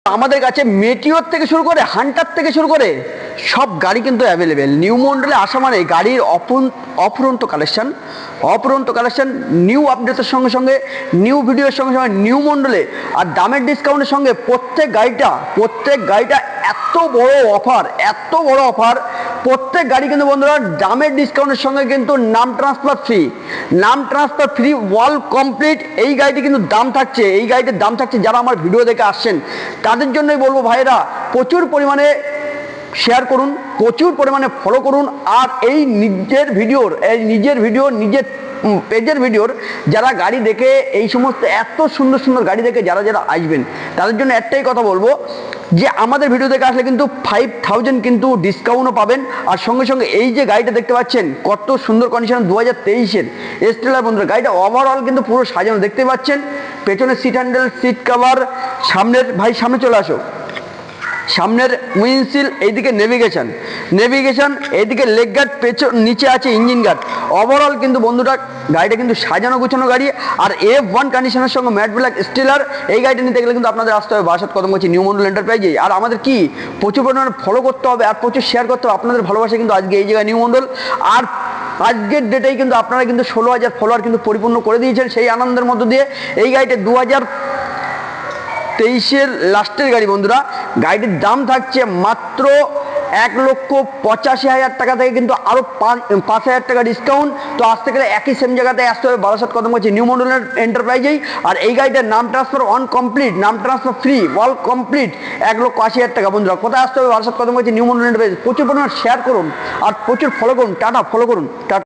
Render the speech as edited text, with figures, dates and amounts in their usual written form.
আমাদের কাছে মেটিওর থেকে শুরু করে হান্টার থেকে শুরু করে সব গাড়ি কিন্তু অ্যাভেলেবেল। নিউ মন্ডলে আসা মানে গাড়ির অফুরন্ত কালেকশন নিউ আপডেটের সঙ্গে সঙ্গে নিউ ভিডিওর সঙ্গে সঙ্গে নিউ মন্ডলে আর দামের ডিসকাউন্টের সঙ্গে প্রত্যেক গাড়িটা এত বড় অফার প্রত্যেক গাড়ি কিন্তু বন্ধুরা দামের ডিসকাউন্টের সঙ্গে কিন্তু নাম ট্রান্সফার ফ্রি ওয়াল কমপ্লিট। এই গাড়িটি কিন্তু এই গাড়িটির দাম থাকছে যারা আমার ভিডিও দেখে আসছেন তাদের জন্যই বলবো ভাইরা প্রচুর পরিমাণে শেয়ার করুন, প্রচুর পরিমাণে ফলো করুন। আর এই নিজের পেজের ভিডিওর যারা গাড়ি দেখে এই সমস্ত এত সুন্দর গাড়ি দেখে যারা আসবেন তাদের জন্য একটাই কথা বলবো যে আমাদের ভিডিও দেখে আসলে কিন্তু 5000 কিন্তু ডিসকাউন্টও পাবেন। আর সঙ্গে সঙ্গে এই যে গাড়িটা দেখতে পাচ্ছেন কত সুন্দর কন্ডিশন 2023-এর স্টেলার বন্ধুরা, গাড়িটা ওভারঅল কিন্তু পুরো সাজানো দেখতে পাচ্ছেন। পেছনের সিট হ্যান্ডেল, সিট কভার, সামনে চলে আসো, সামনের উইন্ডশিল, এইদিকে নেভিগেশন, এইদিকে লেগ গার্ড, নিচে আছে ইঞ্জিন গার্ড। ওভারঅল কিন্তু বন্ধুরা গাড়িটা কিন্তু সাজানো গুছানো গাড়ি। আর F1 কন্ডিশনের সঙ্গে ম্যাট ব্ল্যাক স্টিলার এই গাড়িটা নিতে গেলে কিন্তু আপনাদের আসতে হবে বারাসাত কদমগাছি নিউ মন্ডল এন্টারপ্রাইজে। আর আমাদের কি প্রচুর পরিমাণে ফলো করতে হবে আর প্রচুর শেয়ার করতে হবে। আপনাদের ভালোবাসা কিন্তু আজকে এই জায়গায় নিউ মন্ডল। আর আজকের ডেটেই কিন্তু আপনারা কিন্তু 16,000 ফলোয়ার কিন্তু পরিপূর্ণ করে দিয়েছেন। সেই আনন্দের মধ্য দিয়ে এই গাড়িটা 2023-এর লাস্টের গাড়ি বন্ধুরা। গাড়িটির দাম থাকছে মাত্র 1,85,000 টাকা থেকে কিন্তু আরও 5,000 টাকা ডিসকাউন্ট। তো আসতে গেলে একই সেম জায়গাতে আসতে হবে বারাসাত কদমগাছি নিউ মন্ডল এন্টারপ্রাইজেই। আর এই গাড়িটার নাম ট্রান্সফার নাম ট্রান্সফার ফ্রি ওয়াল কমপ্লিট 1,80,000 টাকা বন্ধুরা। কোথায় আসতে হবে বারাসাত কদমগাছি নিউ মন্ডল এন্টারপ্রাইজ। প্রচুর পরিমাণে শেয়ার করুন আর প্রচুর ফলো করুন। টাটা, ফলো করুন, টাটা।